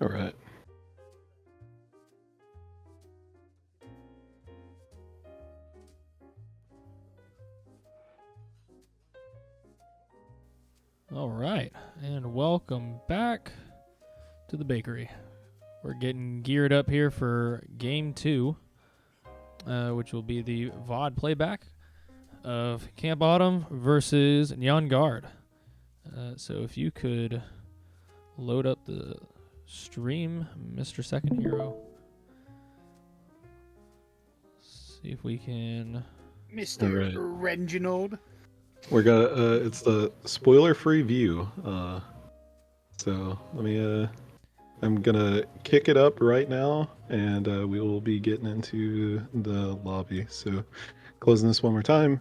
All right. All right, and welcome back to the bakery. We're getting geared up here for Game 2, which will be the VOD playback of Camp Autumn versus Nyan Garde. So if you could load up the stream, Mr. Second Hero. See if we can... Mr. Right. Reginald. We're gonna. It's the spoiler-free view. So let me. I'm gonna kick it up right now, and we will be getting into the lobby. So, closing this one more time.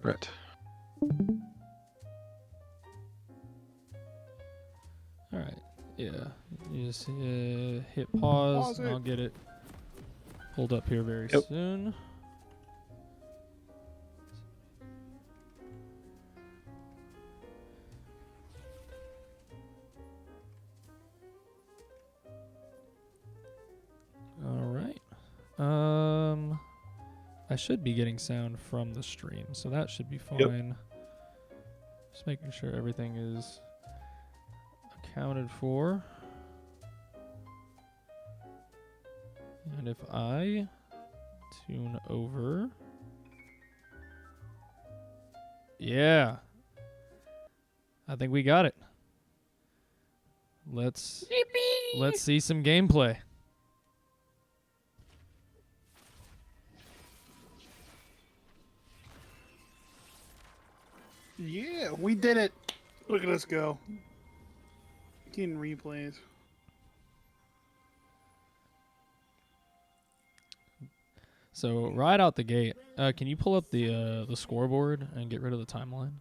Right. All right. Yeah. You just hit pause, and I'll get it pulled up here very soon. All right. I should be getting sound from the stream, so that should be fine. Yep. Just making sure everything is accounted for. And if I tune over... Yeah. I think we got it. Let's see some gameplay. Yeah, we did it. Look at us go. Getting replays. So right out the gate, can you pull up the scoreboard and get rid of the timeline?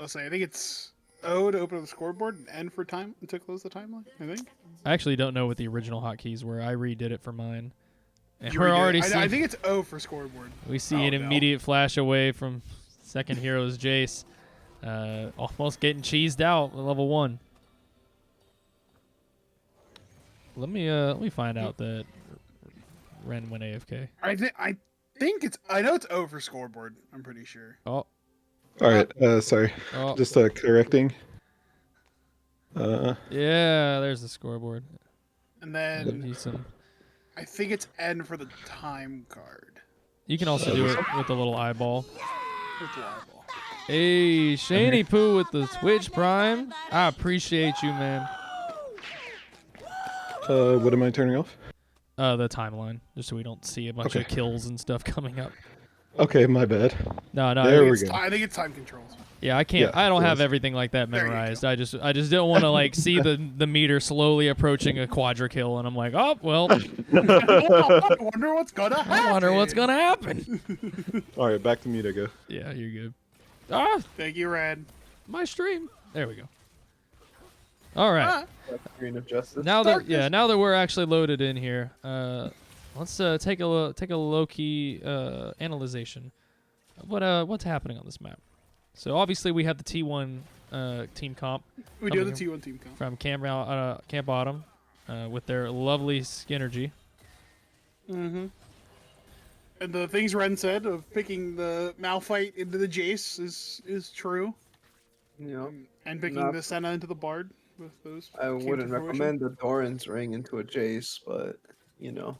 I'll say I think it's O to open up the scoreboard and N for time to close the timeline. I think. I actually don't know what the original hotkeys were. I redid it for mine. And You we're redid it. already I think it's O for scoreboard. we see an immediate flash away from second hero's Jace. Almost getting cheesed out at level 1. Let me find out that Ren went AFK. I think it's. I know it's O for scoreboard. I'm pretty sure. Oh, All right. Sorry. oh, Just correcting. yeah. There's the scoreboard. And then Need some. I think it's N for the time card. You can also do it with the little eyeball. With the eyeball. Hey, Shany Poo with the Twitch Prime. I appreciate you, man. What am I turning off? The timeline, just so we don't see a bunch of kills and stuff coming up. Okay, my bad. No, There we go. I think it's time controls. Yeah, I can't. Yeah, I don't have yes. everything like that There you memorized. I just don't want to like see the meter slowly approaching a quadra kill, and I'm like, oh well. I wonder what's gonna happen. I wonder what's gonna happen. All right, back to me to go. Yeah, you're good. Ah, Thank you, Red. my stream. There we go. All right. Screen of justice. Now that we're actually loaded in here, let's take a low key analyzation of what's happening on this map. So obviously we have the T1 team comp. We do have the T1 team comp. From Camp Autumn with their lovely Skinnergy. Mm-hmm. And the things Ren said of picking the Malphite into the Jace is true. Yeah. And picking Not- the Senna into the Bard with those. I came to wouldn't fruition. recommend the Doran's ring into a Jace, but you know.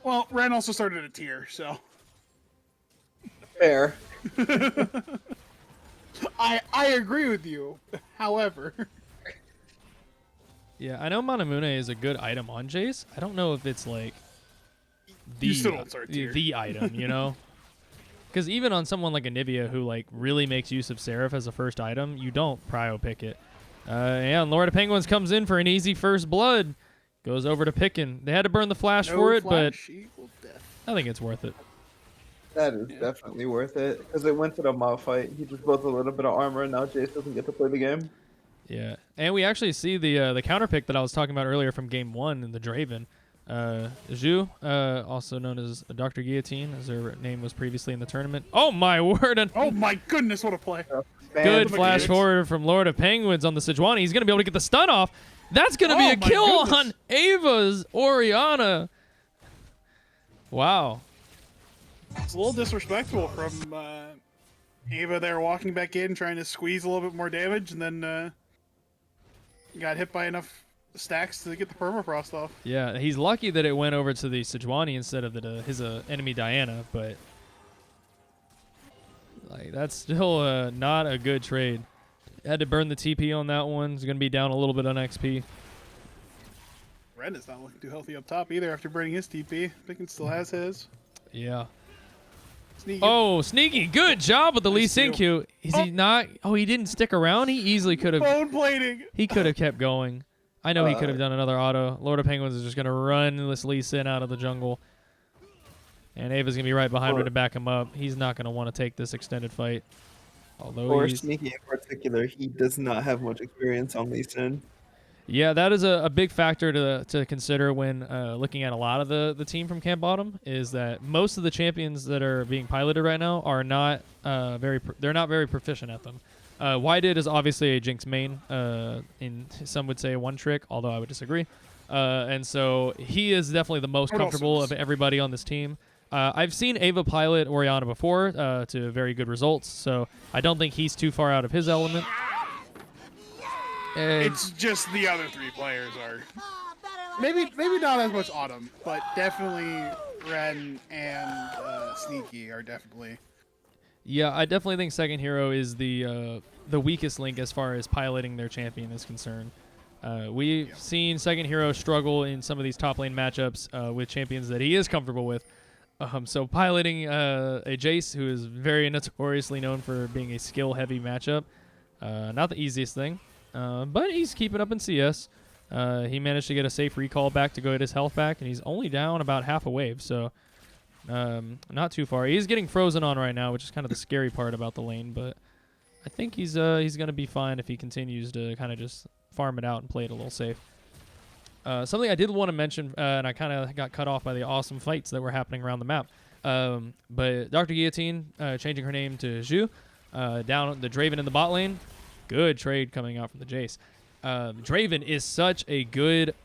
Well, Ren also started a tier, so. Fair. I agree with you. However. Yeah, I know Manamune is a good item on Jace. I don't know if it's like You still don't start tier. the item, you know? Because even on someone like Anivia who like really makes use of Seraph as a first item, you don't prio pick it. And Lord of Penguins comes in for an easy first blood. Goes over to picking. They had to burn the flash for it, but equal death. I think it's worth it. That is definitely worth it because it went to the Malphite. He just built a little bit of armor, and now Jace doesn't get to play the game. Yeah, and we actually see the counter pick that I was talking about earlier from game 1 in the Draven. Zhu, also known as Dr. Guillotine, as her name was previously in the tournament. Oh my word! Oh my goodness, what a play! Good Man, flash mechanics. forward from Lord of Penguins on the Sejuani. He's going to be able to get the stun off. That's going to be Oh a my kill goodness. on Ava's Oriana. Wow. It's a little disrespectful from Ava there walking back in, trying to squeeze a little bit more damage, and then got hit by enough stacks to get the permafrost off. Yeah, he's lucky that it went over to the Sejuani instead of his enemy Diana, but like that's still not a good trade. Had to burn the TP on that one. He's going to be down a little bit on XP. Ren is not looking too healthy up top either after burning his TP. Pickens still has his. Yeah. Sneaky. Oh, sneaky. Good job with the Lee Nice steal. Sin-Q. Is he not? Oh, he didn't stick around? He easily could have. Bone plating. He could have kept going. I know he could have done another auto. Lord of Penguins is just going to run this Lee Sin out of the jungle. And Ava's going to be right behind him to back him up. He's not going to want to take this extended fight. Although Or he's... Sneaky in particular, he does not have much experience on Lee Sin. Yeah, that is a big factor to consider when looking at a lot of the team from Camp Bottom, is that most of the champions that are being piloted right now are not they're not very proficient at them. Wydid is obviously a Jinx main, in some would say one trick, although I would disagree. And so he is definitely the most comfortable of everybody on this team. I've seen Ava pilot Oriana before to very good results, so I don't think he's too far out of his element. And It's just the other three players are maybe not as much Autumn, but definitely Ren and Sneaky are definitely. yeah, I definitely think Second Hero is the weakest link as far as piloting their champion is concerned. We've seen Second Hero struggle in some of these top lane matchups with champions that he is comfortable with. So piloting a Jace, who is very notoriously known for being a skill-heavy matchup, not the easiest thing. But he's keeping up in CS. He managed to get a safe recall back to go get his health back, and he's only down about half a wave, so not too far. He's getting frozen on right now, which is kind of the scary part about the lane, but I think he's going to be fine if he continues to kind of just farm it out and play it a little safe. Something I did want to mention, and I kind of got cut off by the awesome fights that were happening around the map, but Dr. Guillotine changing her name to Zhu, down the Draven in the bot lane. Good trade coming out from the Jace. Draven is such a good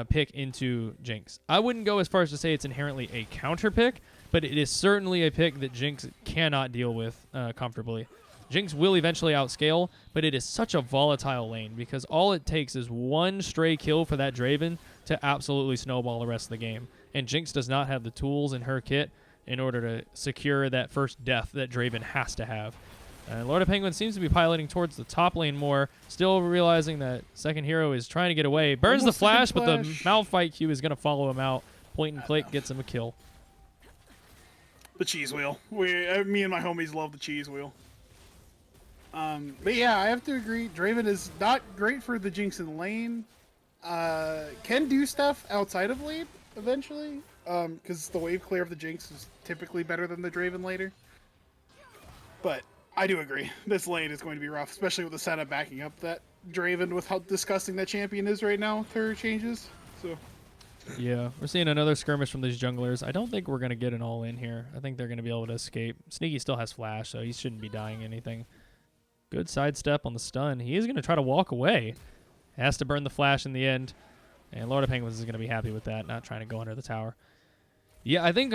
pick into Jinx. I wouldn't go as far as to say it's inherently a counter pick, but it is certainly a pick that Jinx cannot deal with comfortably. Jinx will eventually outscale, but it is such a volatile lane because all it takes is one stray kill for that Draven to absolutely snowball the rest of the game. And Jinx does not have the tools in her kit in order to secure that first death that Draven has to have. And Lord of Penguin seems to be piloting towards the top lane more, still realizing that Second Hero is trying to get away. Burns Almost the a good flash, but the flash. Malphite Q is going to follow him out. Point and click gets him a kill. The cheese wheel. Me and my homies love the cheese wheel. But yeah, I have to agree. Draven is not great for the Jinx in lane. Can do stuff outside of lane eventually, because the wave clear of the Jinx is typically better than the Draven later. But I do agree. This lane is going to be rough, especially with the setup backing up that Draven with how disgusting that champion is right now with her changes. So. Yeah, we're seeing another skirmish from these junglers. I don't think we're going to get an all-in here. I think they're going to be able to escape. Sneaky still has flash, so he shouldn't be dying anything. Good sidestep on the stun. He is going to try to walk away. Has to burn the flash in the end. And Lord of Penguins is going to be happy with that, not trying to go under the tower. Yeah, I think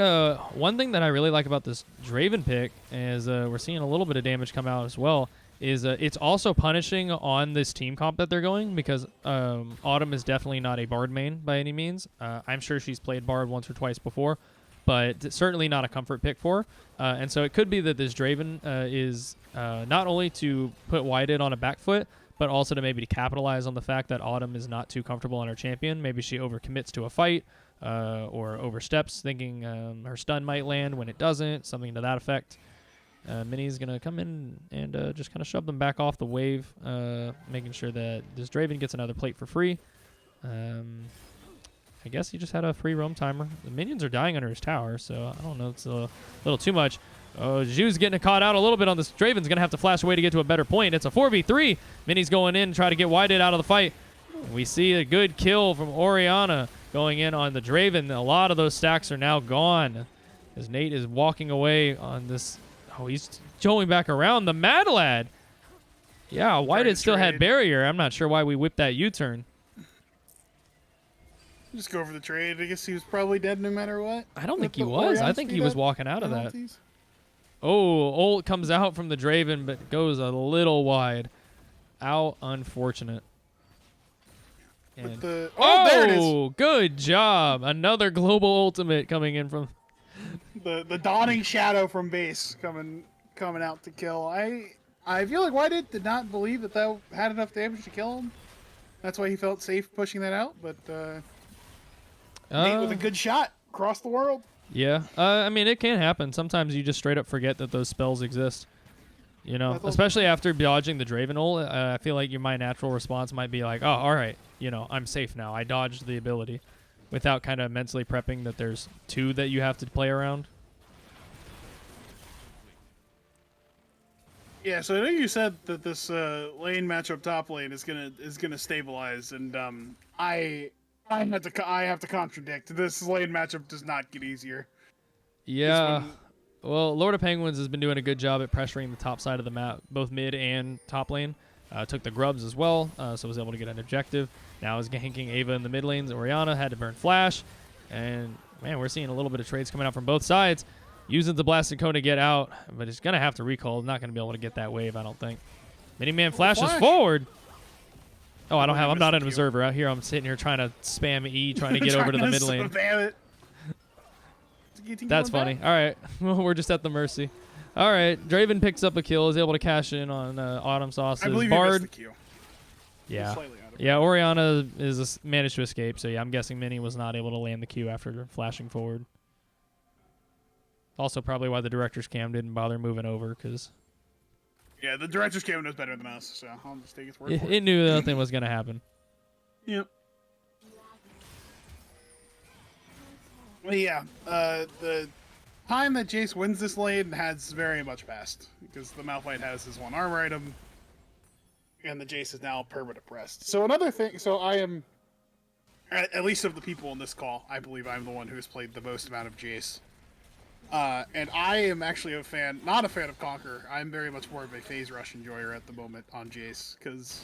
one thing that I really like about this Draven pick is we're seeing a little bit of damage come out as well, is it's also punishing on this team comp that they're going, because Autumn is definitely not a Bard main by any means. I'm sure she's played Bard once or twice before, but certainly not a comfort pick for her. And so it could be that this Draven is not only to put Wydid on a back foot, but also to maybe capitalize on the fact that Autumn is not too comfortable on her champion. Maybe she overcommits to a fight, or oversteps, thinking her stun might land when it doesn't, something to that effect. Minnie's going to come in and just kind of shove them back off the wave, making sure that this Draven gets another plate for free. I guess he just had a free roam timer. The minions are dying under his tower, so I don't know. It's a little too much. Oh, Zhu's getting caught out a little bit on this. Draven's going to have to flash away to get to a better point. It's a 4v3. Minnie's going in to try to get Wydid out of the fight. We see a good kill from Oriana. going in on the Draven. A lot of those stacks are now gone as Nate is walking away on this. Oh, he's going back around. The Mad Lad. Yeah, White had still had barrier. I'm not sure why we whipped that U-turn. Just go for the trade. I guess he was probably dead no matter what. I don't think he was. I think he was walking out of that. Oh, ult comes out from the Draven, but goes a little wide. How unfortunate. And there it is. Good job. Another global ultimate coming in from the dawning shadow from base coming out to kill. I feel like White did not believe that had enough damage to kill him. That's why he felt safe pushing that out, but Nate with a good shot across the world. Yeah, I mean, it can happen. Sometimes you just straight up forget that those spells exist. You know, especially after dodging the Draven ult, I feel like my natural response might be like, oh, all right, you know, I'm safe now. I dodged the ability without kind of mentally prepping that there's two that you have to play around. Yeah, so I know you said that this lane matchup top lane is gonna stabilize, and I have to contradict. This lane matchup does not get easier. Yeah. Well, Lord of Penguins has been doing a good job at pressuring the top side of the map, both mid and top lane. Took the grubs as well, so was able to get an objective. Now is ganking Ava in the mid lanes. Orianna had to burn flash, and man, we're seeing a little bit of trades coming out from both sides. Using the blasted cone to get out, but he's gonna have to recall. Not gonna be able to get that wave, I don't think. Miniman flashes forward. Oh, I'm not an observer out here. I'm sitting here trying to spam E, trying to get over to the mid lane. That's funny. All right, we're just at the mercy. All right, Draven picks up a kill, is able to cash in on Autumn Sauce's I believe Bard. He missed the Q. Yeah, yeah. Orianna managed to escape, so yeah, I'm guessing Mini was not able to land the Q after flashing forward. Also, probably why the director's cam didn't bother moving over, because yeah, the director's cam knows better than us, so I'll just take its word for it. It knew nothing was gonna happen. Yep. Well, yeah, the time that Jace wins this lane has very much passed, because the Malphite has his one armor item, and the Jace is now permanent pressed. So another thing, so I am, at least of the people in this call, I believe I'm the one who has played the most amount of Jace. And I am actually not a fan of Conquer. I'm very much more of a phase rush enjoyer at the moment on Jace, because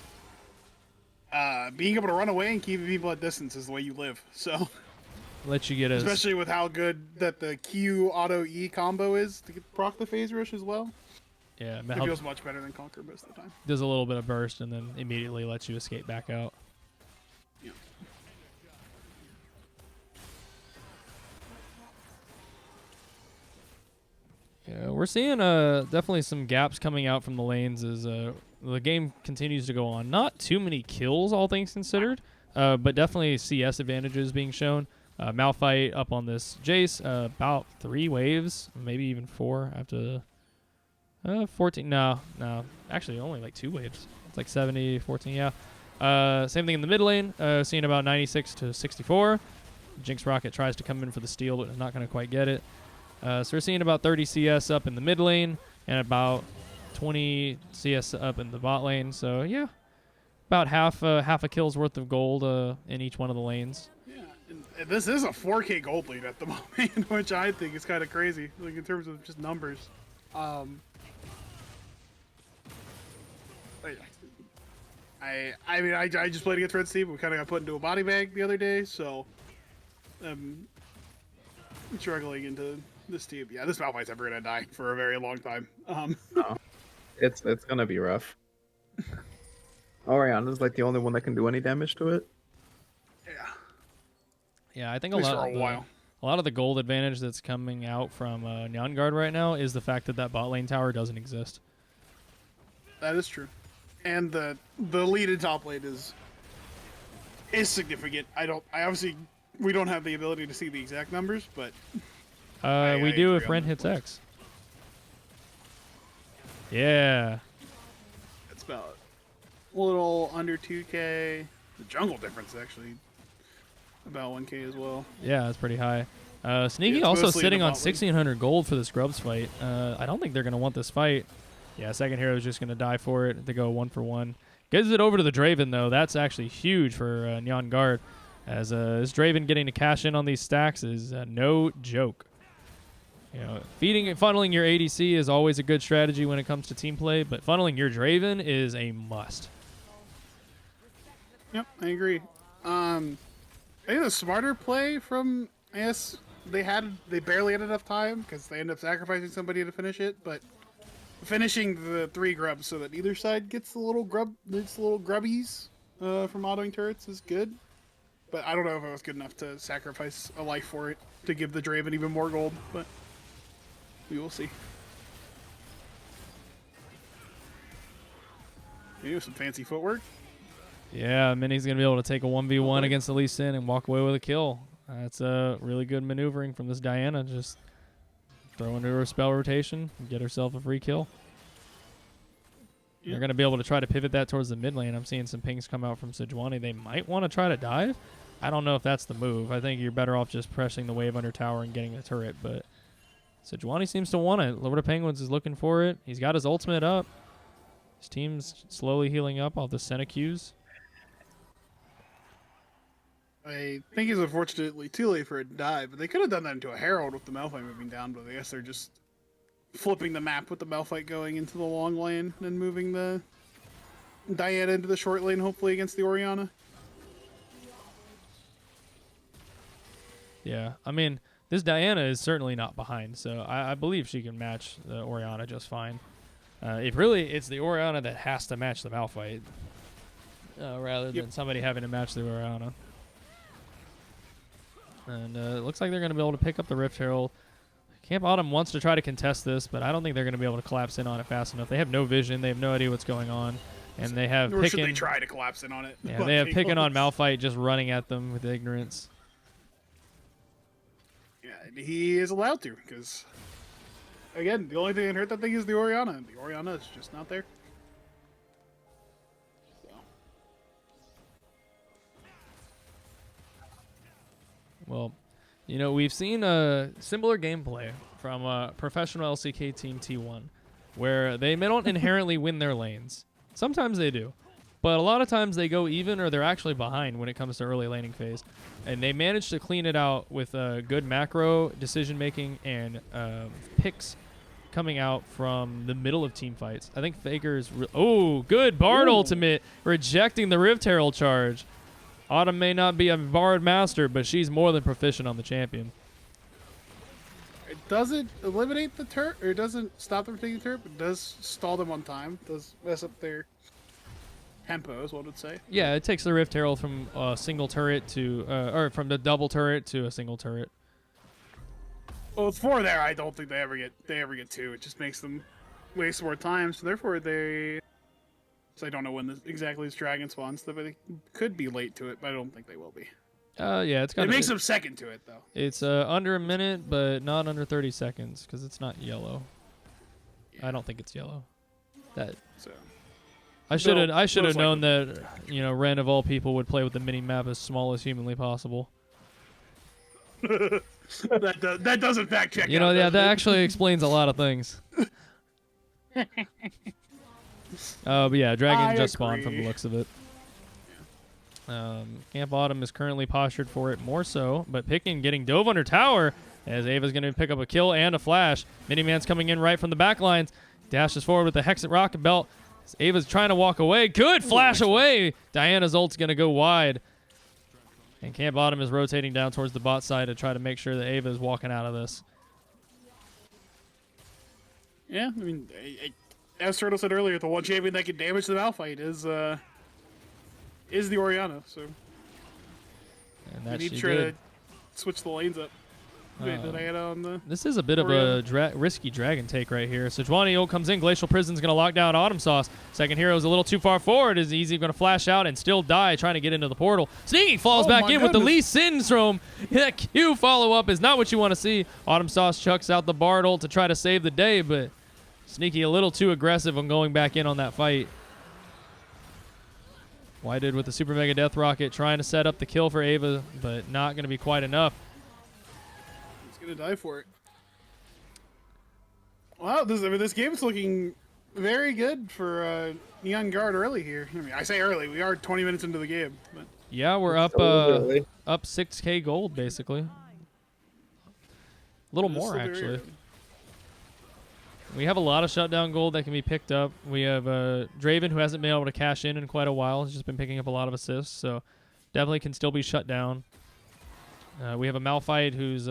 being able to run away and keeping people at distance is the way you live. So, let you get especially with how good that the Q auto E combo is to proc the phase rush as well. Yeah, it feels much better than Conquer most of the time. Does a little bit of burst and then immediately lets you escape back out. Yeah. Yeah, we're seeing definitely some gaps coming out from the lanes as the game continues to go on. Not too many kills, all things considered, but definitely CS advantages being shown. Malphite up on this Jace, about 3 waves, maybe even 4 after 14. No, actually only like 2 waves. It's like 70, 14, yeah. Same thing in the mid lane, seeing about 96 to 64. Jinx Rocket tries to come in for the steal, but is not going to quite get it. So we're seeing about 30 CS up in the mid lane and about 20 CS up in the bot lane. So yeah, about half a kill's worth of gold in each one of the lanes. Yeah, and this is a 4K gold lead at the moment, which I think is kind of crazy, like in terms of just numbers. But yeah. I mean, I just played against Red Steve. We kind of got put into a body bag the other day, so I'm struggling into this team. Yeah, this Malphite's ever gonna die for a very long time. No, it's gonna be rough. Orianna's like the only one that can do any damage to it. Yeah, I think a lot of the gold advantage that's coming out from Nyan Garde right now is the fact that bot lane tower doesn't exist. That is true, and the lead in top lane is significant. We don't have the ability to see the exact numbers, but we do if Ren hits X. Yeah. It's about a little under 2K. The jungle difference actually about 1K as well. Yeah, that's pretty high. Sneaky also sitting on 1,600 gold for this Grubs fight. I don't think they're going to want this fight. Yeah, second hero is just going to die for it to go 1 for 1. Gives it over to the Draven, though. That's actually huge for Nyan Garde. as this Draven getting to cash in on these stacks is no joke. You know, feeding and funneling your ADC is always a good strategy when it comes to team play, but funneling your Draven is a must. Yep, I agree. I think the smarter play from, I guess, they barely had enough time because they ended up sacrificing somebody to finish it, but finishing the 3 grubs so that either side gets the little grubbies from autoing turrets is good. But I don't know if it was good enough to sacrifice a life for it to give the Draven even more gold, but we will see. Maybe some fancy footwork. Yeah, Minnie's going to be able to take a 1v1 against the Lee Sin and walk away with a kill. That's really good maneuvering from this Diana. Just throw into her spell rotation and get herself a free kill. They're going to be able to try to pivot that towards the mid lane. I'm seeing some pings come out from Sejuani. They might want to try to dive. I don't know if that's the move. I think you're better off just pressing the wave under tower and getting the turret, but Sejuani seems to want it. Lord of Penguins is looking for it. He's got his ultimate up. His team's slowly healing up off the Senecus. I think it's unfortunately too late for a dive, but they could have done that into a Herald with the Malphite moving down, but I guess they're just flipping the map with the Malphite going into the long lane and moving the Diana into the short lane, hopefully against the Orianna. Yeah, I mean, this Diana is certainly not behind, so I believe she can match the Orianna just fine. It's the Orianna that has to match the Malphite, rather than somebody having to match the Orianna. And it looks like they're going to be able to pick up the Rift Herald. Camp Autumn wants to try to contest this, but I don't think they're going to be able to collapse in on it fast enough. They have no vision. They have no idea what's going on. And they have Nor should Pickin. they try to collapse in on it. Yeah, they have Pickin on Malphite just running at them with ignorance. Yeah, he is allowed to, because, again, the only thing that hurt that thing is the Orianna, and the Orianna is just not there. So. Well, you know, we've seen a similar gameplay from a professional LCK team T1, where they don't inherently win their lanes. Sometimes they do, but a lot of times they go even or they're actually behind when it comes to early laning phase. And they manage to clean it out with good macro decision-making and picks coming out from the middle of team fights. I think Faker's... good Bard ultimate, rejecting the Rift Herald charge. Autumn may not be a Bard master, but she's more than proficient on the champion. It doesn't eliminate the turret, or it doesn't stop them from taking the turret, but it does stall them on time. It does mess up their tempo, is what it would say. Yeah, it takes the Rift Herald from a single turret to... or from the double turret to a single turret. Well, with 4 there, I don't think they ever get 2. It just makes them waste more time, so therefore they... So I don't know when exactly this dragon spawns, but they could be late to it, but I don't think they will be. Yeah, it's got. It makes them second to it though. It's under a minute, but not under 30 seconds because it's not yellow. Yeah. I don't think it's yellow. That. So. I should have known that Ren of all people would play with the mini map as small as humanly possible. that doesn't fact check. That actually explains a lot of things. But yeah, dragon just spawned from the looks of it. Camp Autumn is currently postured for it more so, but Pickin getting dove under tower as Ava's going to pick up a kill and a flash. Miniman's coming in right from the back lines. Dashes forward with the Hexet Rocket Belt. Ava's trying to walk away. Good flash away. Diana's ult's going to go wide. And Camp Autumn is rotating down towards the bot side to try to make sure that Ava is walking out of this. Yeah, I mean, as Turtle said earlier, the one champion that can damage the Malphite is the Orianna, so And that you need to try to switch the lanes up. This is a bit of a risky dragon take right here. Sejuani ult comes in. Glacial Prison's going to lock down Autumn Sauce. Second hero is a little too far forward. Is easy going to flash out and still die trying to get into the portal. Sneaky falls back in with the Lee Syndrome. That Q follow-up is not what you want to see. Autumn Sauce chucks out the Bard ult to try to save the day, but Sneaky a little too aggressive on going back in on that fight. Whited with the Super Mega Death Rocket trying to set up the kill for Ava, but not going to be quite enough. He's going to die for it. Wow, this game is looking very good for Nyan Garde early here. I mean, I say early. We are 20 minutes into the game. But Yeah, we're up So early. up 6K gold basically. A little It is more still very actually. early. We have a lot of shutdown gold that can be picked up. We have Draven, who hasn't been able to cash in quite a while. He's just been picking up a lot of assists, so definitely can still be shut down. We have a Malphite who's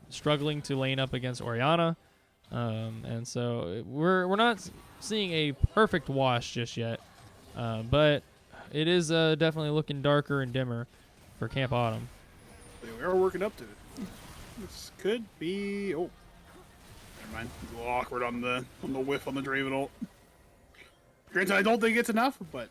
struggling to lane up against Orianna, and so we're not seeing a perfect wash just yet, but it is definitely looking darker and dimmer for Camp Autumn. We are working up to it. This could be. Oh, never mind. It's a little awkward on the whiff on the Draven ult. Granted, I don't think it's enough, but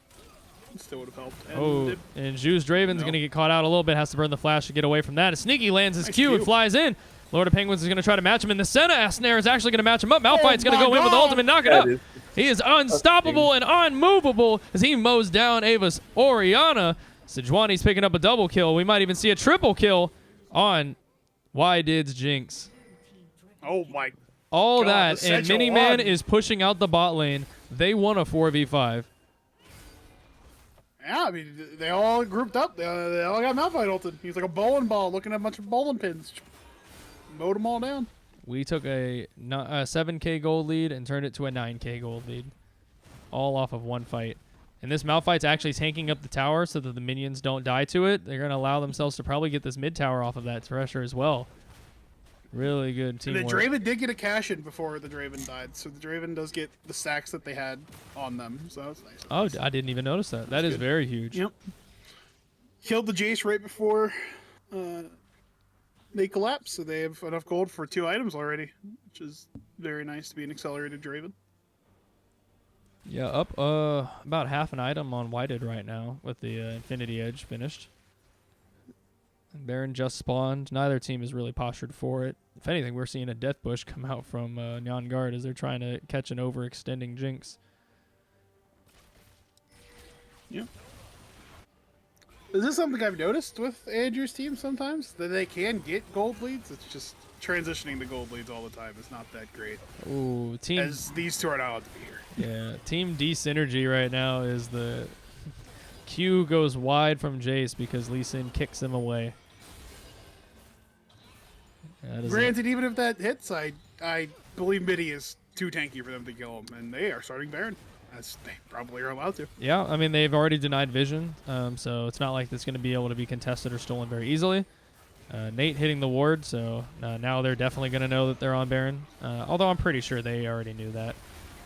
it still would have helped. And And Juice Draven's No. going to get caught out a little bit, has to burn the flash to get away from that. A Sneaky lands his Nice Q and Q. flies in. Lord of Penguins is going to try to match him in the center. Snare is actually going to match him up. Malphite's going to my go in with the God. ultimate, knock it That up. is He is unstoppable and unmovable as he mows down Ava's Orianna. Sejuani's picking up a double kill. We might even see a triple kill on Why Did's Jinx. oh my! All God, that, the and Sejuani. Miniman is pushing out the bot lane. They won a 4v5. Yeah, I mean, they all grouped up. They all got Malphite ulted. He's like a bowling ball looking at a bunch of bowling pins. Mowed them all down. We took a 7K gold lead and turned it to a 9K gold lead. All off of one fight. And this Malphite's actually tanking up the tower so that the minions don't die to it. They're going to allow themselves to probably get this mid tower off of that pressure as well. Really good And teamwork. the Draven did get a cash in before the Draven died, so the Draven does get the stacks that they had on them. So that's nice. Oh, I didn't even notice that. That is good. very huge. Yep. Killed the Jace right before they collapse, so they have enough gold for 2 items already, which is very nice to be an accelerated Draven. Yeah, up about half an item on Whited right now with the Infinity Edge finished. Baron just spawned. Neither team is really postured for it. If anything, we're seeing a death bush come out from Nyan Garde as they're trying to catch an overextending Jinx. Yeah. Is this something I've noticed with Andrew's team sometimes? That they can get gold leads? It's just transitioning to gold leads all the time is not that great. Ooh, team. As these two are not allowed to be here. Yeah, Team D synergy right now is the Q goes wide from Jace because Lee Sin kicks him away. That is Granted, even if that hits, I believe Midi is too tanky for them to kill him, and they are starting Baron, as they probably are allowed to. Yeah, I mean, they've already denied vision, so it's not like it's going to be able to be contested or stolen very easily. Nate hitting the ward, so now they're definitely going to know that they're on Baron, although I'm pretty sure they already knew that.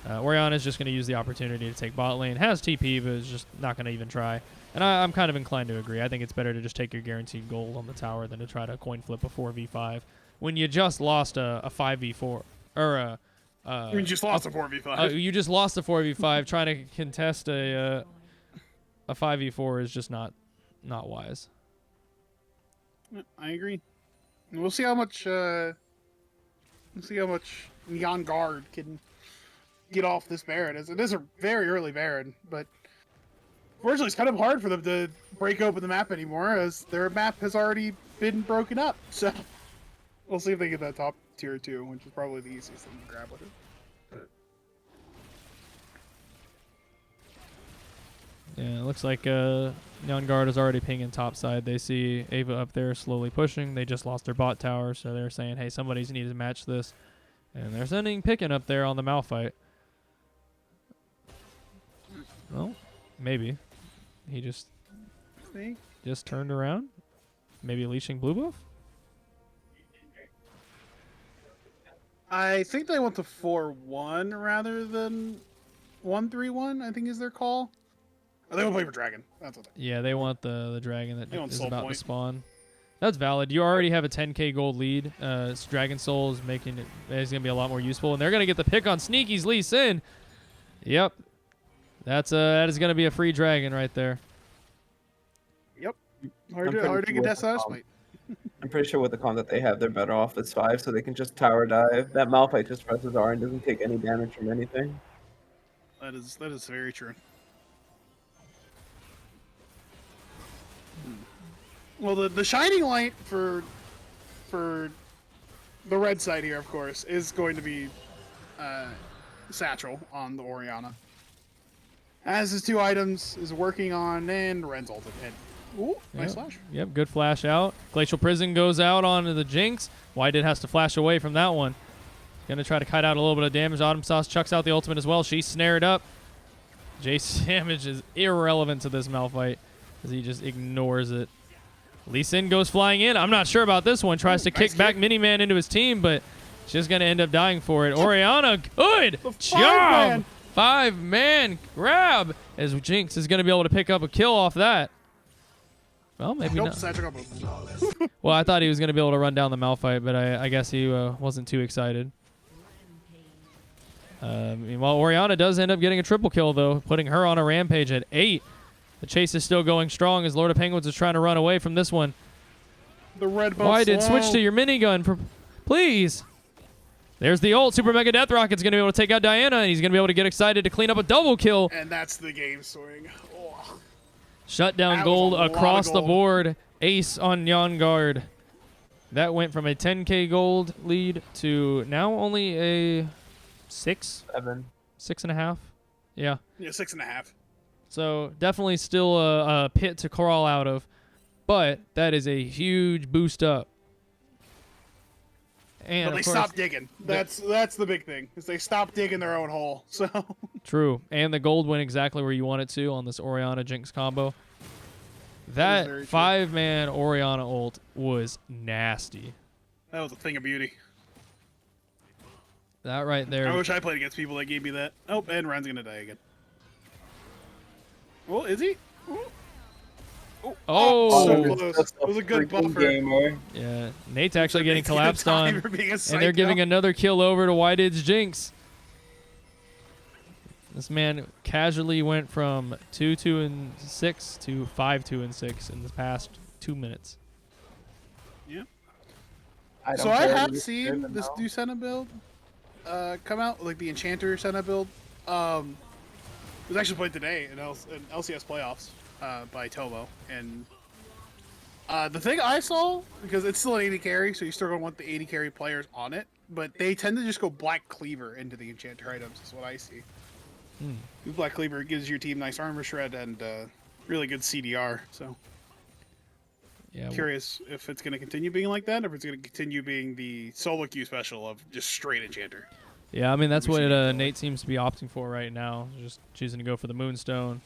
Orianna is just going to use the opportunity to take bot lane. Has TP, but is just not going to even try. And I'm kind of inclined to agree. I think it's better to just take your guaranteed gold on the tower than to try to coin flip a 4v5 when you just lost a 5v4 or a You just lost a 4v5. you just lost a 4v5. Trying to contest a 5v4 is just not wise. I agree. We'll see how much. Nyan Garde can get off this Baron. It is a very early Baron, but fortunately, it's kind of hard for them to break open the map anymore, as their map has already been broken up. So we'll see if they get that top tier 2, which is probably the easiest thing to grab with it. Yeah, it looks like Nyan Garde is already pinging top side. They see Ava up there slowly pushing. They just lost their bot tower, so they're saying, hey, somebody's needs to match this. And they're sending Picken up there on the Malphite. Well, maybe. He just turned around. Maybe leashing blue buff? I think they want the 4-1 rather than 1-3-1, I think is their call. Oh, they want to play for Dragon. That's what they Yeah, they want the dragon that They want is soul about point. to spawn. That's valid. You already have a 10k gold lead. Dragon Soul is making it is going to be a lot more useful. And they're going to get the pick on Sneaky's Lee Sin. Yep. That is going to be a free dragon right there. Yep. I'm Hard pretty to sure get with that the size comp- fight. I'm pretty sure with the comp that they have, they're better off as 5, so they can just tower dive. That Malphite just presses R and doesn't take any damage from anything. That is very true. Well, the shining light for the red side here, of course, is going to be Satchel on the Orianna. As his 2 items is working on, and Ren's ulted. And Ooh, nice Yep. slash. Yep, good flash out. Glacial Prison goes out onto the Jinx. Whited has to flash away from that one. Gonna try to kite out a little bit of damage. Autumn Sauce chucks out the ultimate as well. She's snared up. Jace damage is irrelevant to this Malphite as he just ignores it. Lee Sin goes flying in. I'm not sure about this one. Tries to kick back Miniman into his team, but she's going to end up dying for it. Orianna, good job. 5-man grab as Jinx is going to be able to pick up a kill off that. Well, maybe Nope, not. Satchel got both. Well, I thought he was going to be able to run down the Malphite, but I guess he wasn't too excited. Meanwhile, Orianna does end up getting a triple kill, though, putting her on a rampage at 8. The chase is still going strong as Lord of Penguins is trying to run away from this one. The red buff. Why did switch to your minigun, please? There's the ult. Super Mega Death Rocket's going to be able to take out Diana, and he's going to be able to get excited to clean up a double kill. And that's the game swing. Oh. Shutdown That gold was a lot of across the gold. board. Ace on Nyan Garde. That went from a 10k gold lead to now only a 6.5. Yeah. Yeah, 6.5. So definitely still a pit to crawl out of, but that is a huge boost up. And But they of course, stopped digging. That's the big thing. Is they stopped digging their own hole. So true. And the gold went exactly where you want it to on this Orianna Jinx combo. That is That very true. 5-man Orianna ult was nasty. that was a thing of beauty. That right there. I wish I played against people that gave me that. Oh, and Ryan's gonna die again. Well, is he? Ooh. Oh. So close. It was a good buffer. Gamer. Yeah, Nate's actually getting Nate's gonna collapsed die on, for being a and they're giving psycho. another kill over to Whitehead's Jinx. This man casually went from 2-2-6 to 5-2-6 in the past 2 minutes. Yeah. don't So I care have if you're seen good this now. new Senna build come out, like the Enchanter Senna build. It was actually played today in LCS playoffs by Tomo. And the thing I saw, because it's still an 80 carry, so you're still going to want the 80 carry players on it, but they tend to just go Black Cleaver into the Enchanter items, is what I see. Black Cleaver gives your team nice armor shred and really good CDR, so Yeah, curious if it's going to continue being like that, or if it's going to continue being the solo queue special of just straight Enchanter. yeah. I mean that's We what see it that way. Nate seems to be opting for right now. Just choosing to go for the Moonstone.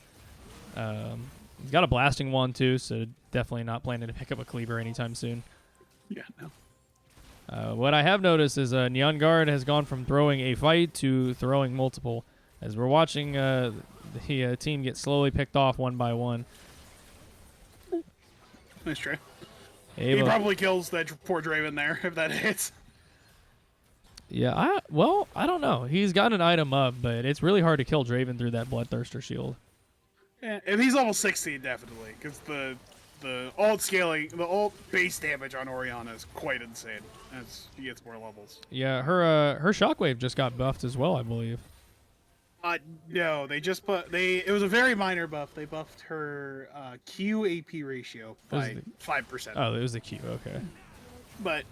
He's got a blasting wand too, so definitely not planning to pick up a cleaver anytime soon. Yeah, no. What I have noticed is Nyan Guard has gone from throwing a fight to throwing multiple. As we're watching the team get slowly picked off one by one. Nice try. He Ava, probably kills that poor Draven there if that hits. yeah, I don't know. He's got an item up, but it's really hard to kill Draven through that Bloodthirster shield. Yeah, if he's level 16, definitely, because the ult scaling, the ult base damage on Orianna is quite insane as he gets more levels. Yeah, her shockwave just got buffed as well, I believe. No, they just it was a very minor buff. They buffed her Q AP ratio by 5%. Oh, it was the Q. Okay. But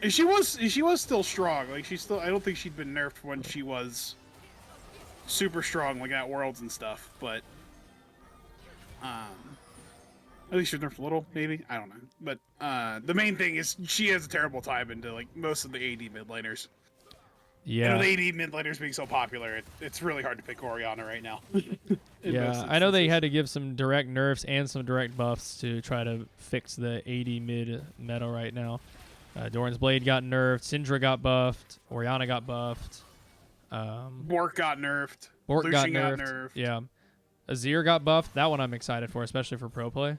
she was still strong. Like I don't think she'd been nerfed when she was super strong, like at Worlds and stuff. But at least she was nerfed a little, maybe. I don't know. But the main thing is she has a terrible time into like most of the AD mid laners. Yeah. And with AD mid laners being so popular, it's really hard to pick Orianna right now. Yeah, I know they had to give some direct nerfs and some direct buffs to try to fix the AD mid meta right now. Doran's Blade got nerfed, Syndra got buffed, Orianna got buffed. Bork got nerfed. Bork got Lucian nerfed. Yeah. Azir got buffed. That one I'm excited for, especially for pro play.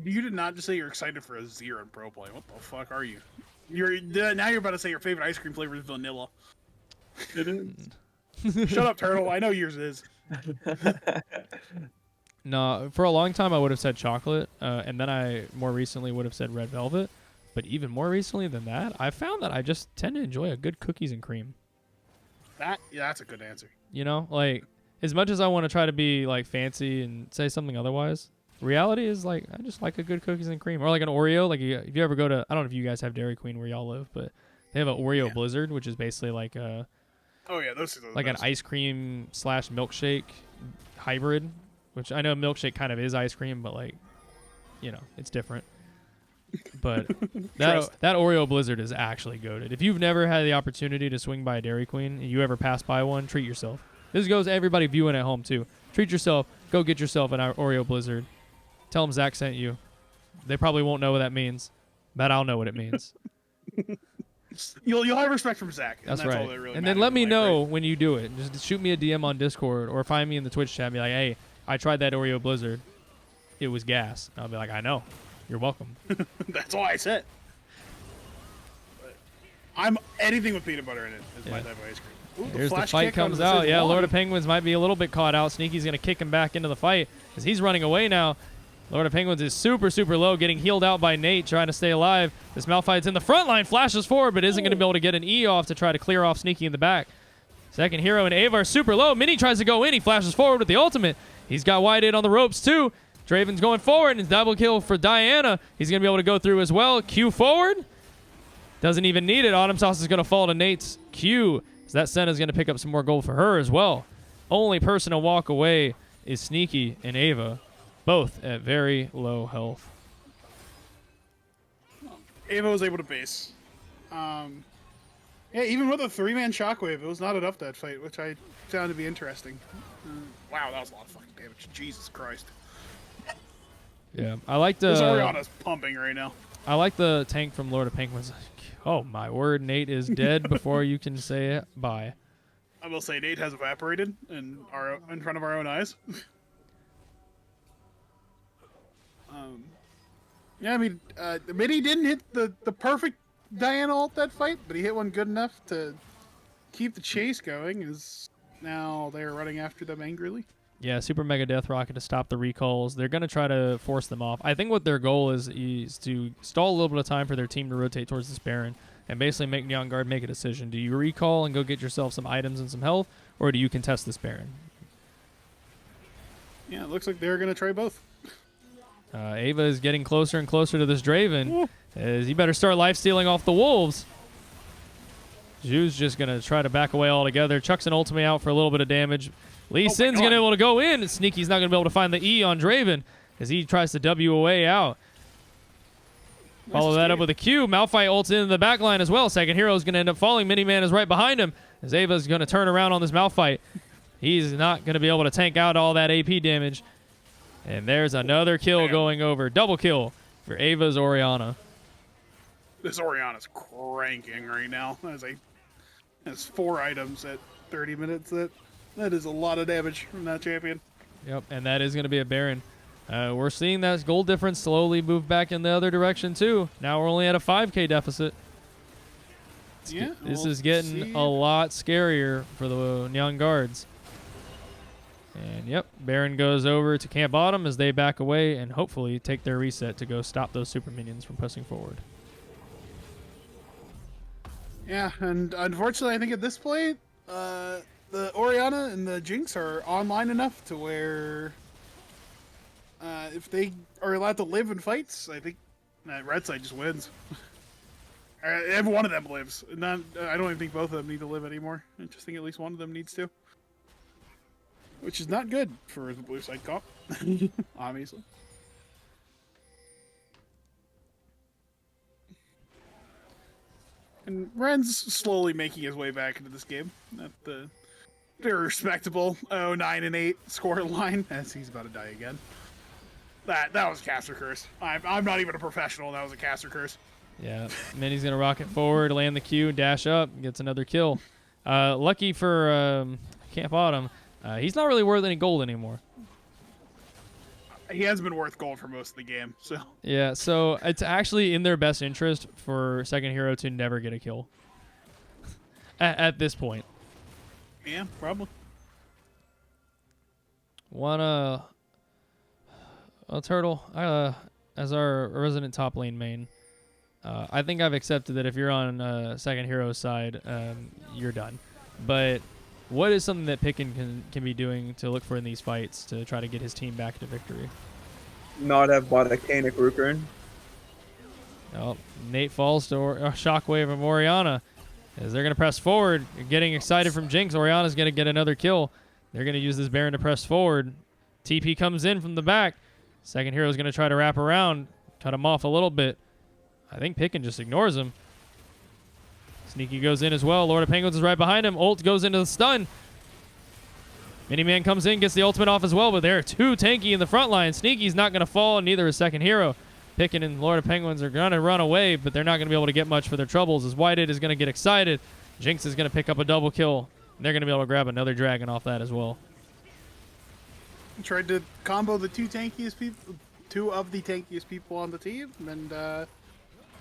You did not just say you're excited for a Azir in pro play. What the fuck are you? Now you're about to say your favorite ice cream flavor is vanilla. It is. Shut up, Turtle. I know yours is. No, for a long time I would have said chocolate, and then I more recently would have said red velvet. But even more recently than that, I found that I just tend to enjoy a good cookies and cream. That's a good answer. You know, like as much as I want to try to be like fancy and say something otherwise, reality is like I just like a good cookies and cream, or like an Oreo. Like if you ever go to, I don't know if you guys have Dairy Queen where y'all live, but they have an Oreo Blizzard, which is basically like a Oh yeah, those are the like an best. ice cream / milkshake hybrid. which I know milkshake kind of is ice cream, but like, it's different. But that Oreo Blizzard is actually goated. If you've never had the opportunity to swing by a Dairy Queen and you ever pass by one, treat yourself. This goes to everybody viewing at home too. Treat yourself. Go get yourself an Oreo Blizzard. Tell them Zach sent you. They probably won't know what that means, but I'll know what it means. You'll have respect from Zach. And that's right. All that really and then let me know when you do it. Just shoot me a DM on Discord or find me in the Twitch chat and be like, hey, I tried that Oreo Blizzard. It was gas. And I'll be like, I know. You're welcome. That's all I said. But I'm anything with peanut butter in it is my type of ice cream. Ooh, Here's the flash fight kick comes onto the out. side Yeah, of the Lord line. of Penguins might be a little bit caught out. Sneaky's going to kick him back into the fight because he's running away now. Lord of Penguins is super, super low, getting healed out by Nate, trying to stay alive. This Malphite's in the front line, flashes forward, but isn't going to be able to get an E off to try to clear off Sneaky in the back. Second hero and Ava are super low. Mini tries to go in. He flashes forward with the ultimate. He's got Whitehead on the ropes too. Draven's going forward, and double kill for Diana. He's going to be able to go through as well. Q forward. Doesn't even need it. Autumn Sauce is going to fall to Nate's Q. So that Senna's going to pick up some more gold for her as well. Only person to walk away is Sneaky and Ava, both at very low health. Ava was able to base. Yeah, even with a 3-man shockwave, it was not enough that fight, which I found to be interesting. Wow, that was a lot of fucking damage. Jesus Christ. Yeah, I like This the Oriana's pumping right now. I like the tank from Lord of Penguins. Oh my word, Nate is dead before you can say it. Bye. I will say Nate has evaporated in front of our own eyes. Yeah, I mean, Mini didn't hit the perfect Diana ult that fight, but he hit one good enough to keep the chase going. Is now they're running after them angrily. Yeah, Super Mega Death Rocket to stop the recalls. They're going to try to force them off. I think what their goal is to stall a little bit of time for their team to rotate towards this Baron and basically make Nyan Garde make a decision. Do you recall and go get yourself some items and some health, or do you contest this Baron? Yeah, it looks like they're going to try both. Ava is getting closer and closer to this Draven. As he better start life-stealing off the Wolves. Zhu's just going to try to back away altogether. Chucks an ultimate out for a little bit of damage. Lee Sin's going to be able to go in. Sneaky's not going to be able to find the E on Draven as he tries to W a way out. Follow that up with a Q. Malphite ults into the back line as well. Second hero is going to end up falling. Miniman is right behind him as Ava's going to turn around on this Malphite. He's not going to be able to tank out all that AP damage. And there's another kill going over. Double kill for Ava's Oriana. This Oriana's cranking right now. Has 4 items at 30 minutes. That is a lot of damage from that champion. Yep, and that is going to be a Baron. We're seeing that gold difference slowly move back in the other direction, too. Now we're only at a 5K deficit. This is getting a lot scarier for the Nyan Guards. And, yep, Baron goes over to Camp Bottom as they back away and hopefully take their reset to go stop those super minions from pushing forward. Yeah, and unfortunately, I think at this point, the Oriana and the Jinx are online enough to where if they are allowed to live in fights, I think Red Side just wins. Every one of them lives. I don't even think both of them need to live anymore. I just think at least one of them needs to. Which is not good for the blue side comp, obviously. And Ren's slowly making his way back into this game. At the very respectable 9-8 score line, as he's about to die again. That was caster curse. I'm not even a professional. That was a caster curse. Yeah, Minnie's gonna rocket forward, land the Q, dash up, gets another kill. Lucky for Camp Autumn, he's not really worth any gold anymore. He hasn't been worth gold for most of the game, so. Yeah, so it's actually in their best interest for second hero to never get a kill. At this point. Yeah, probably. Turtle, as our resident top lane main, I think I've accepted that if you're on second hero side, you're done. But what is something that Picken can be doing to look for in these fights to try to get his team back to victory? Not have bought a Kanik Rukern. Oh, Nate falls to Shockwave of Oriana. As they're going to press forward, you're getting excited from Jinx. Oriana's going to get another kill. They're going to use this Baron to press forward. TP comes in from the back. Second hero is going to try to wrap around, cut him off a little bit. I think Picken just ignores him. Sneaky goes in as well. Lord of Penguins is right behind him. Ult goes into the stun. Miniman comes in, gets the ultimate off as well, but they're too tanky in the front line. Sneaky's not going to fall, and neither is second hero. Picken and Lord of Penguins are going to run away, but they're not going to be able to get much for their troubles as Whitehead is going to get excited. Jinx is going to pick up a double kill. And they're going to be able to grab another dragon off that as well. Tried to combo the two of the tankiest people on the team, and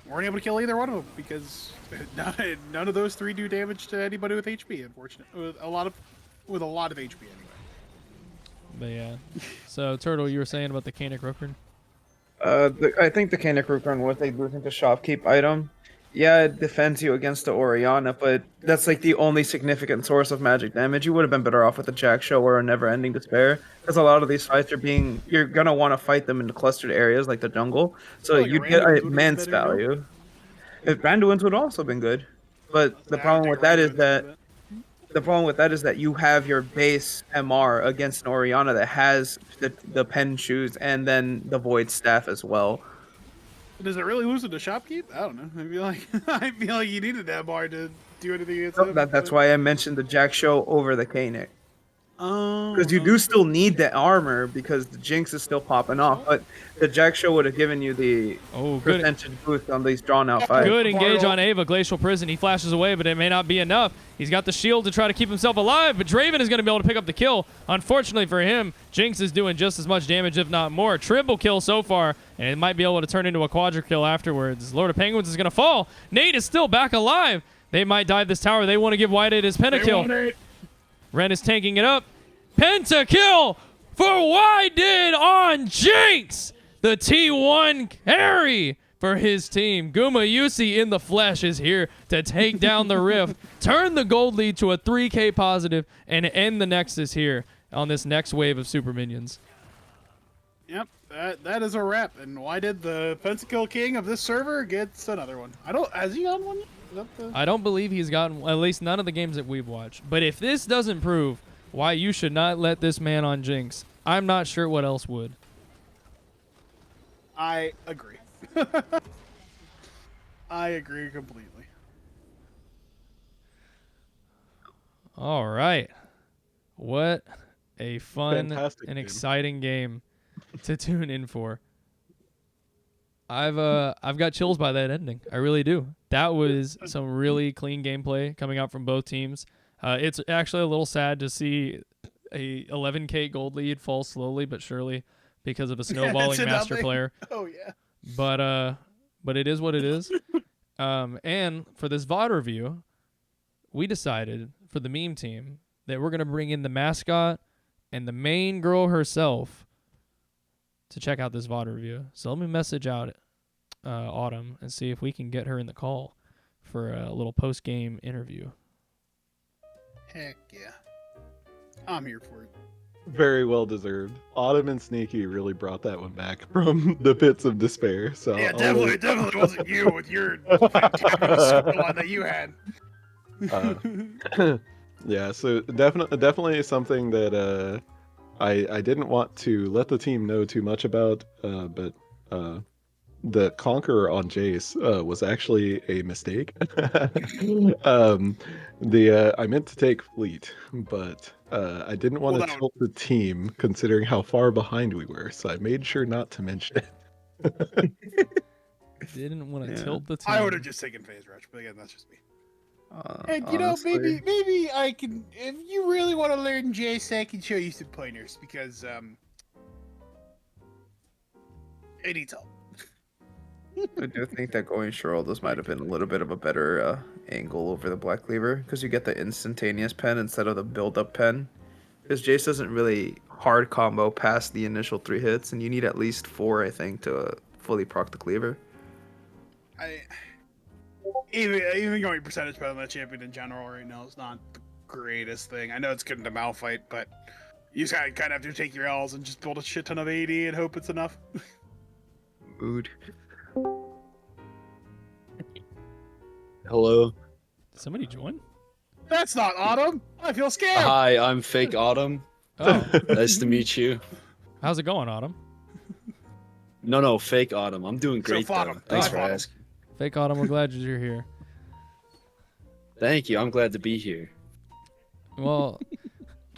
weren't able to kill either one of them because none of those three do damage to anybody with HP. Unfortunately, with a lot of HP anyway. But yeah. So Turtle, you were saying about the Canic Rookrun? I think the Canic Rookrun was a losing to shopkeep item. Yeah, it defends you against the Orianna, but that's like the only significant source of magic damage. You would have been better off with a Jack Show or a Never-Ending Despair, because a lot of these fights you're gonna want to fight them in the clustered areas like the jungle, so Like you'd get Randuin's immense would have been better, value. If Randuin's would also been good, but the problem with that is that you have your base MR against an Orianna that has the pen shoes and then the Void Staff as well. Does it really lose it to shopkeep? I don't know. I feel like you needed that bar to do anything against him. That's why I mentioned the Jack Show over the Canic. Oh. Because you do still need the armor because the Jinx is still popping off, but the Jack Show would have given you the percentage boost on these drawn out fights. Good engage on Ava. Glacial Prison. He flashes away, but it may not be enough. He's got the shield to try to keep himself alive, but Draven is going to be able to pick up the kill. Unfortunately for him, Jinx is doing just as much damage, if not more. Triple kill so far, and it might be able to turn into a quadra kill afterwards. Lord of Penguins is going to fall. Nate is still back alive. They might dive this tower. They want to give Whitehead his pentakill. Ren is tanking it up. Pentakill for Whitehead on Jinx. The T1 carry for his team. Guma Yusi in the flesh is here to take down the Rift, turn the gold lead to a 3K positive, and end the Nexus here on this next wave of super minions. Yep, that is a wrap. And Whitehead, the pentakill king of this server, gets another one. Has he gotten one? I don't believe he's gotten, at least none of the games that we've watched. But if this doesn't prove why you should not let this man on Jinx, I'm not sure what else would. I agree. I agree completely. All right. What a fun Fantastic and game. exciting game to tune in for. I've got chills by that ending. I really do. That was some really clean gameplay coming out from both teams. It's actually a little sad to see a 11K gold lead fall slowly but surely because of a snowballing master player. Oh yeah. But it is what it is. And for this VOD review, we decided for the meme team that we're gonna bring in the mascot and the main girl herself to check out this VOD review. So let me message out Autumn and see if we can get her in the call for a little post-game interview. Heck yeah. I'm here for it. Very well deserved. Autumn and Sneaky really brought that one back from the pits of despair. So Yeah, definitely wasn't you with your one that you had. Yeah, so definitely something that I didn't want to let the team know too much about, but the Conqueror on Jace was actually a mistake. I meant to take Fleet, but I didn't want to tilt the team considering how far behind we were, so I made sure not to mention it. Didn't want to tilt the team. I would have just taken Phase Rush, but again, that's just me. And you know, maybe I can. If you really want to learn Jace, I can show you some pointers because it needs help. I do think that going Shirldas might have been a little bit of a better angle over the Black Cleaver because you get the instantaneous pen instead of the build-up pen. Because Jace doesn't really hard combo past the initial 3 hits, and you need at least 4, I think, to fully proc the Cleaver. Even going percentage better than that champion in general right now is not the greatest thing. I know it's good in the Malphite, but you just kind of have to take your L's and just build a shit ton of AD and hope it's enough. Mood. Hello. Did somebody join? That's not Autumn. I feel scared. Hi, I'm Fake Autumn. Oh, Nice to meet you. How's it going, Autumn? No, fake Autumn. I'm doing great, though. Autumn. Thanks Live for Autumn. asking. Fake Autumn, we're glad you're here. Thank you. I'm glad to be here. Well,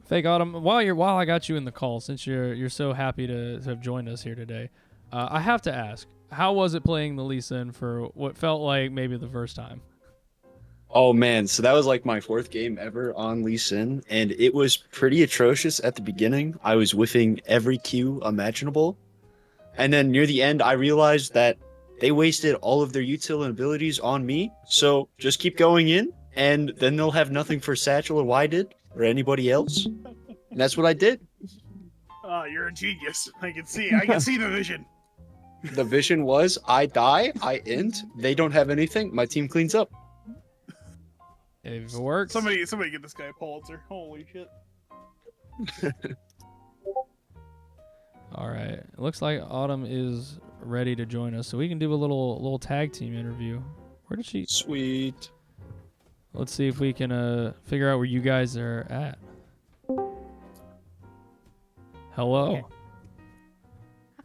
Fake Autumn, while I got you in the call, since you're so happy to have joined us here today, I have to ask, how was it playing the Lee Sin for what felt like maybe the first time? Oh, man. So that was like my 4th game ever on Lee Sin, and it was pretty atrocious at the beginning. I was whiffing every Q imaginable. And then near the end, I realized that they wasted all of their util and abilities on me. So just keep going in, and then they'll have nothing for Satchel or Wydid or anybody else. And that's what I did. You're a genius. I can see the vision. The vision was I die, I int, they don't have anything, my team cleans up. If it works. Somebody get this guy a Pulitzer. Holy shit. All right. It looks like Autumn is ready to join us, so we can do a little tag team interview. Where did she? Sweet. Let's see if we can figure out where you guys are at. Hello.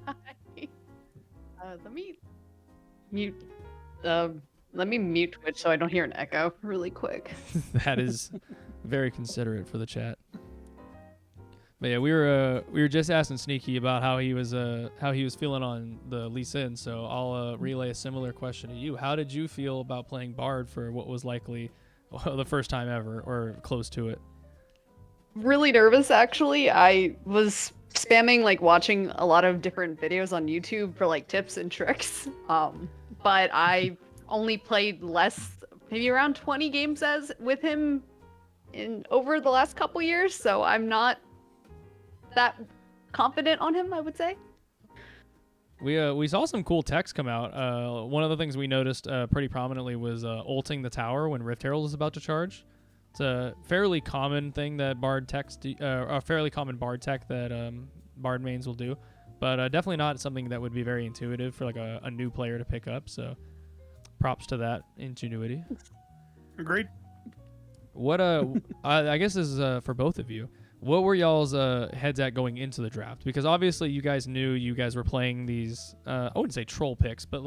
Okay. Let me mute. Let me mute Twitch so I don't hear an echo really quick. That is very considerate for the chat. But yeah, we were just asking Sneaky about how he was feeling on the Lee Sin, so I'll relay a similar question to you. How did you feel about playing Bard for what was likely the first time ever or close to it? Really nervous, actually. I was spamming watching a lot of different videos on YouTube for tips and tricks. But I only played maybe around 20 games with him over the last couple years, so I'm not that confident on him, I would say. We saw some cool techs come out. One of the things we noticed pretty prominently was ulting the tower when Rift Herald is about to charge. It's a fairly common thing that Bard techs a fairly common Bard tech that Bard mains will do, but definitely not something that would be very intuitive for a new player to pick up. So props to that ingenuity. Agreed. What I guess this is for both of you. What were y'all's heads at going into the draft? Because obviously you guys knew you guys were playing these, I wouldn't say troll picks, but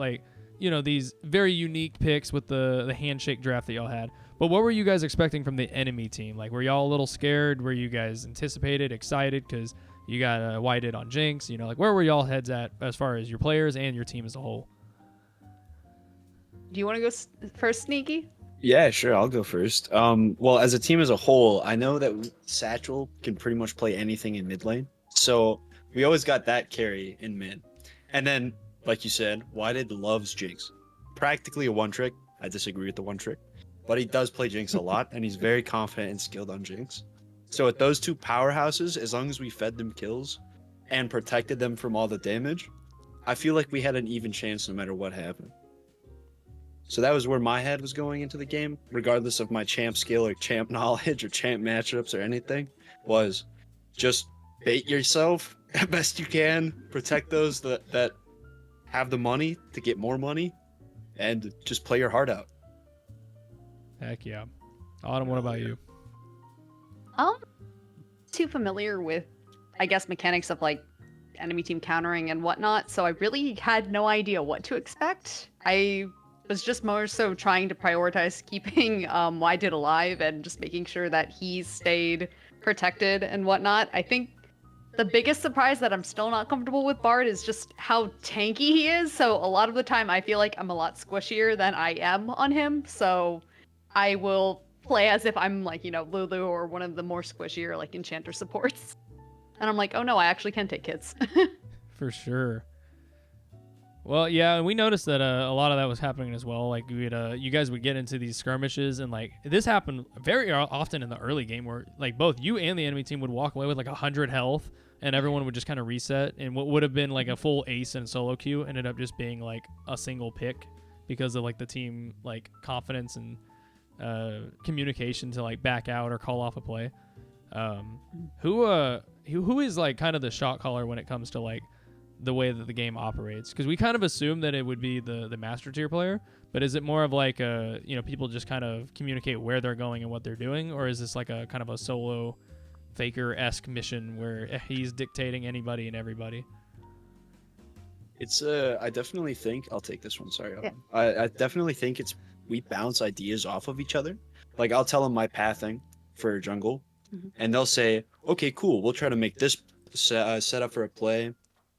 these very unique picks with the handshake draft that y'all had. But what were you guys expecting from the enemy team? Were y'all a little scared? Were you guys anticipated, excited? Because you got Wydid on Jinx. Where were y'all heads at as far as your players and your team as a whole? Do you want to go first, Sneaky? Yeah, sure, I'll go first. Well, as a team as a whole, I know that Satchel can pretty much play anything in mid lane. So we always got that carry in mid. And then, like you said, Wydid loves Jinx. Practically a one trick. I disagree with the one trick. But he does play Jinx a lot, and he's very confident and skilled on Jinx. So with those two powerhouses, as long as we fed them kills and protected them from all the damage, I feel like we had an even chance no matter what happened. So that was where my head was going into the game, regardless of my champ skill or champ knowledge or champ matchups or anything, was just bait yourself as best you can, protect those that have the money to get more money, and just play your heart out. Heck yeah. Autumn, what about you? Too familiar with, I guess, mechanics of enemy team countering and whatnot, so I really had no idea what to expect. I was just more so trying to prioritize keeping Wydid alive and just making sure that he stayed protected and whatnot. I think the biggest surprise that I'm still not comfortable with Bard is just how tanky he is. So a lot of the time I feel like I'm a lot squishier than I am on him. So I will play as if I'm Lulu or one of the more squishier enchanter supports. And I'm like, oh no, I actually can take hits. For sure. Well, yeah, and we noticed that a lot of that was happening as well. You guys would get into these skirmishes, and this happened very often in the early game, where both you and the enemy team would walk away with 100 health, and everyone would just kind of reset. And what would have been a full ace and solo queue ended up just being a single pick because of the team confidence and communication to back out or call off a play. Who is kind of the shot caller when it comes to the way that the game operates? Because we kind of assume that it would be the master tier player, but is it more of people just kind of communicate where they're going and what they're doing, or is this a kind of a solo Faker-esque mission where he's dictating anybody and everybody. It's I definitely think I'll take this one. Sorry, Yeah. I definitely think it's we bounce ideas off of each other. Like I'll tell them my pathing for jungle, Mhm. and they'll say, "Okay, cool. We'll try to make this set up for a play,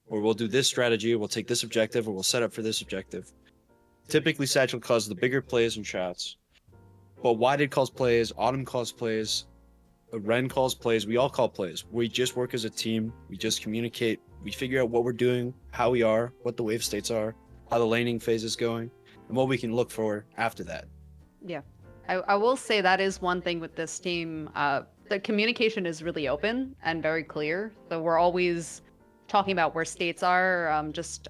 or we'll do this strategy. We'll take this objective, or we'll set up for this objective." Typically, Satchel calls the bigger plays and shots, but Wydid calls plays, Autumn calls plays, Ren calls plays. We all call plays. We just work as a team. We just communicate. We figure out what we're doing, how we are, what the wave states are, how the laning phase is going, and what we can look for after that. I will say that is one thing with this team. The communication is really open and very clear. So we're always talking about where states are.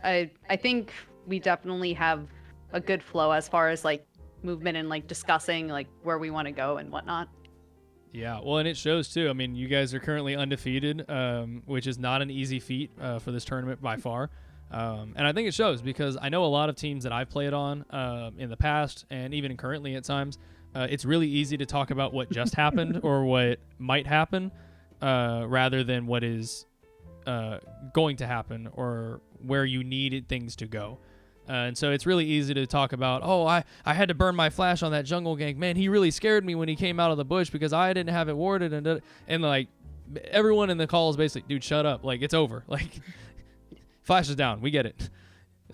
I think we definitely have a good flow as far as like movement and like discussing like where we want to go and whatnot. Yeah, well, and it shows too. I mean, you guys are currently undefeated, which is not an easy feat for this tournament by far. And I think it shows because I know a lot of teams that I've played on in the past and even currently at times, it's really easy to talk about what just happened or what might happen rather than what is going to happen or where you needed things to go. And so it's really easy to talk about, oh, I had to burn my flash on that jungle gank. Man, he really scared me when he came out of the bush because I didn't have it warded. And like, everyone in the call is basically, dude, shut up. Like, it's over. Like, flash is down. We get it.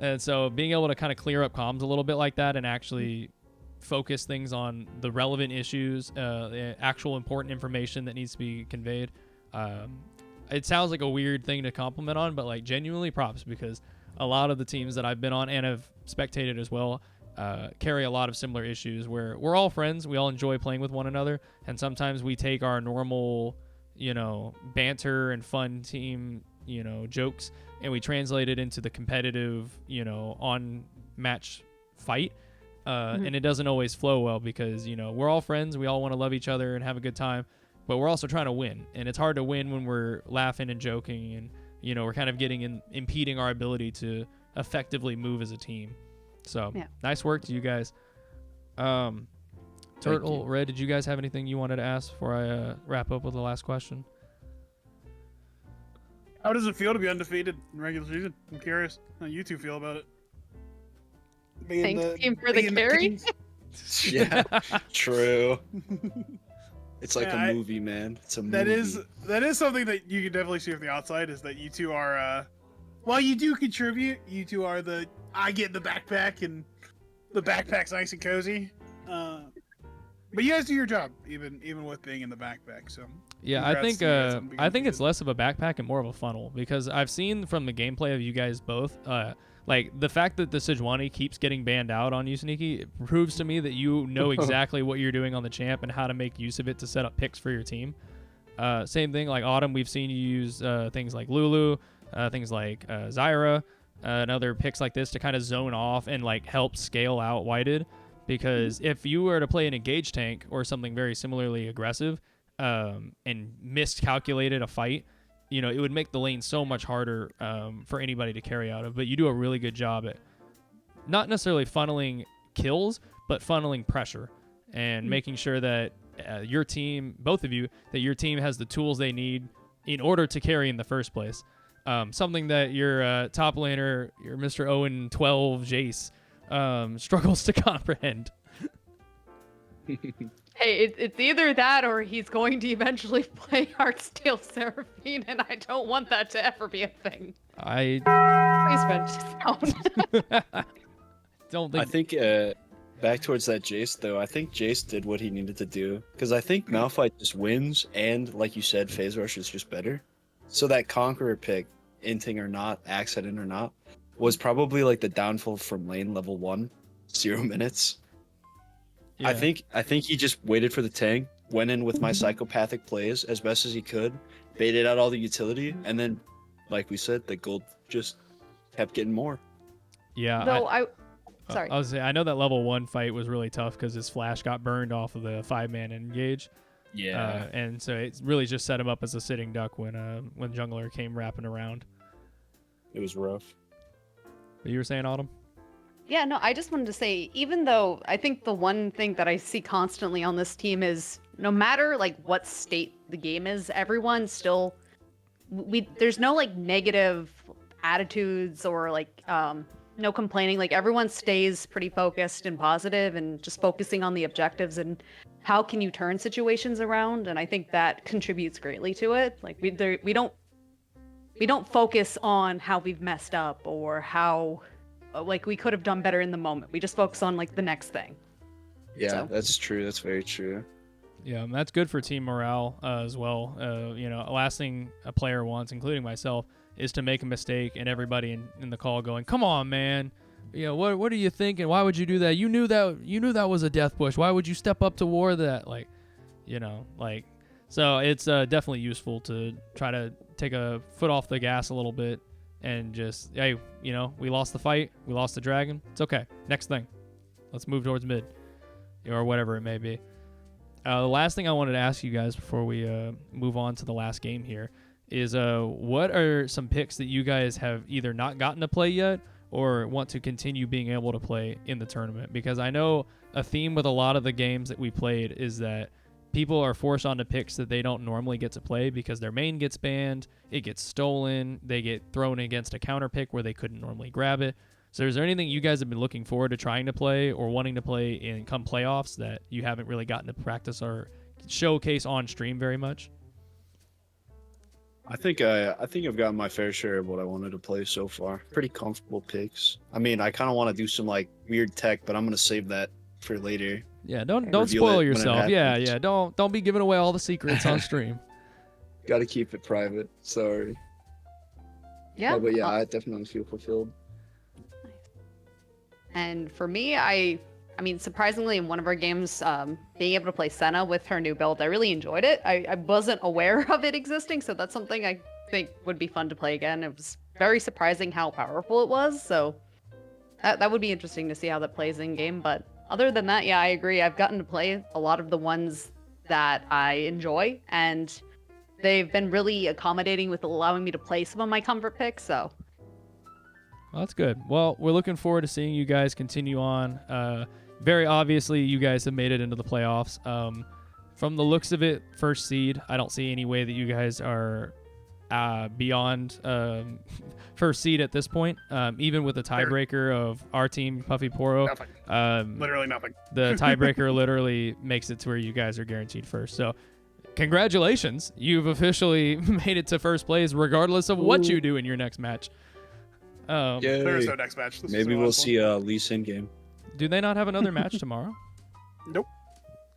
And so being able to kind of clear up comms a little bit like that and actually focus things on the relevant issues, the actual important information that needs to be conveyed. It sounds like a weird thing to compliment on, but like genuinely props because a lot of the teams that I've been on and have spectated as well carry a lot of similar issues where we're all friends. We all enjoy playing with one another. And sometimes we take our normal, banter and fun team, jokes and we translate it into the competitive, on match fight. And it doesn't always flow well because, we're all friends. We all want to love each other and have a good time, but we're also trying to win. And it's hard to win when we're laughing and joking and, we're kind of impeding our ability to effectively move as a team. So nice work to you guys. Turtle, Red, did you guys have anything you wanted to ask before I wrap up with the last question? How does it feel to be undefeated in regular season? I'm curious how you two feel about it. Thanks, team, for the carry. Yeah, true. It's like a movie, man. It's a movie. That is something that you can definitely see from the outside is that you two are while you do contribute, you two are I get the backpack and the backpack's nice and cozy. But you guys do your job even with being in the backpack. So yeah, I think it's less of a backpack and more of a funnel because I've seen from the gameplay of you guys both like the fact that the Sejuani keeps getting banned out on you, Sneaky, it proves to me that you know exactly what you're doing on the champ and how to make use of it to set up picks for your team. Same thing like Autumn, we've seen you use things like Lulu, things like Zyra, and other picks like this to kind of zone off and like help scale out Whited. Because if you were to play an engage tank or something very similarly aggressive and miscalculated a fight, it would make the lane so much harder for anybody to carry out of. But you do a really good job at not necessarily funneling kills, but funneling pressure and making sure that your team, both of you, that your team has the tools they need in order to carry in the first place. Something that your top laner, your Mr. Owen 12 Jace, struggles to comprehend. Hey, it's either that or he's going to eventually play Heartsteel Seraphine, and I don't want that to ever be a thing. Please bench down. Don't think. I think back towards that Jace though. I think Jace did what he needed to do because I think Malphite just wins, and like you said, Phase Rush is just better. So that Conqueror pick, inting or not, accident or not, was probably like the downfall from lane level 1, 0 minutes. Yeah. I think he just waited for the tank, went in with my psychopathic plays as best as he could, baited out all the utility, and then, like we said, the gold just kept getting more. Yeah. Sorry. I was saying, I know that level 1 fight was really tough because his flash got burned off of the 5-man engage. Yeah. And so it really just set him up as a sitting duck when Jungler came wrapping around. It was rough. But you were saying, Autumn? Yeah, no, I just wanted to say, even though I think the one thing that I see constantly on this team is no matter like what state the game is, everyone still there's no like negative attitudes or like no complaining. Like everyone stays pretty focused and positive and just focusing on the objectives and how can you turn situations around. And I think that contributes greatly to it. Like we don't focus on how we've messed up or how like we could have done better in the moment. We just focus on like the next thing. Yeah, So. that's true. That's very true. Yeah, and that's good for team morale as well. Last thing a player wants, including myself, is to make a mistake and everybody in the call going, "Come on, man! What are you thinking? Why would you do that? You knew that was a death push. Why would you step up to war that?" So it's definitely useful to try to take a foot off the gas a little bit and just, hey, we lost the fight, we lost the dragon. It's okay. Next thing, let's move towards mid, or whatever it may be. The last thing I wanted to ask you guys before we move on to the last game here is what are some picks that you guys have either not gotten to play yet or want to continue being able to play in the tournament? Because I know a theme with a lot of the games that we played is that people are forced onto picks that they don't normally get to play because their main gets banned, it gets stolen, they get thrown against a counter pick where they couldn't normally grab it. So is there anything you guys have been looking forward to trying to play or wanting to play in come playoffs that you haven't really gotten to practice or showcase on stream very much? I think I've gotten my fair share of what I wanted to play so far. Pretty comfortable picks. I mean, I kind of want to do some like weird tech, but I'm gonna save that for later. Yeah, don't Reveal spoil it when it yourself. Yeah, happens. don't be giving away all the secrets on stream. Got to keep it private. Sorry. Yeah. But yeah, I definitely feel fulfilled. And for me, I mean, surprisingly, in one of our games, being able to play Senna with her new build, I really enjoyed it. I wasn't aware of it existing, so that's something I think would be fun to play again. It was very surprising how powerful it was, so that would be interesting to see how that plays in game. But other than that, yeah, I agree. I've gotten to play a lot of the ones that I enjoy, and they've been really accommodating with allowing me to play some of my comfort picks, so. Well, that's good. Well, we're looking forward to seeing you guys continue on. Very obviously, you guys have made it into the playoffs. From the looks of it, first seed, I don't see any way that you guys are beyond first seed at this point. Even with the tiebreaker of our team, Puffy Poro, Nothing. Literally nothing. the tiebreaker literally makes it to where you guys are guaranteed first. So congratulations. You've officially made it to first place regardless of what you do in your next match. Yay. There is no next match. This Maybe is the we'll last see Lee Sin game. Do they not have another match tomorrow? Nope.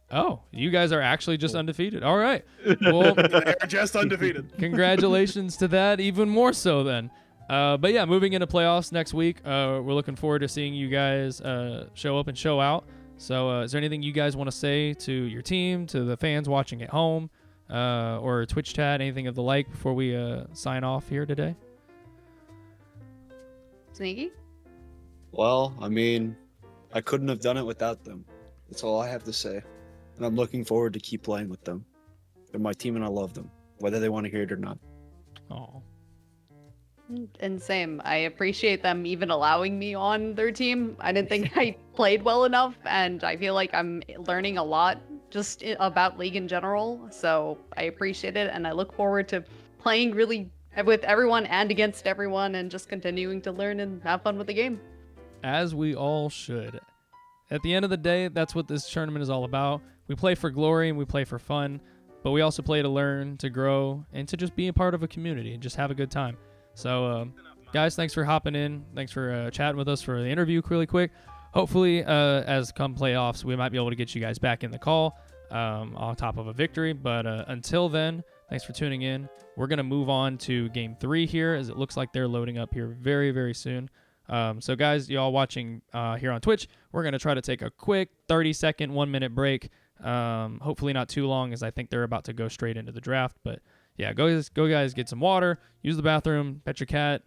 Oh, you guys are actually just undefeated. All right. Well, one. They're just undefeated. congratulations to that, even more so then. But yeah, moving into playoffs next week, we're looking forward to seeing you guys show up and show out. So is there anything you guys want to say to your team, to the fans watching at home, or Twitch chat, anything of the like before we sign off here today? Sneaky? Well, I mean, I couldn't have done it without them. That's all I have to say. And I'm looking forward to keep playing with them. They're my team and I love them, whether they want to hear it or not. Oh, And same, I appreciate them even allowing me on their team. I didn't think I played well enough, and I feel like I'm learning a lot just about League in general. So I appreciate it, and I look forward to playing really with everyone and against everyone, and just continuing to learn and have fun with the game. as we all should. At the end of the day, that's what this tournament is all about. We play for glory and we play for fun, but we also play to learn, to grow, and to just be a part of a community and just have a good time. So, guys, thanks for hopping in. Thanks for chatting with us for the interview really quick. Hopefully, as come playoffs, we might be able to get you guys back in the call on top of a victory. But until then, thanks for tuning in. We're going to move on to Game 3 here, as it looks like they're loading up here very, very soon. So, guys, y'all watching here on Twitch, we're going to try to take a quick 30-second, 1-minute break. Hopefully not too long, as I think they're about to go straight into the draft. But, yeah, go guys, get some water, use the bathroom, pet your cat,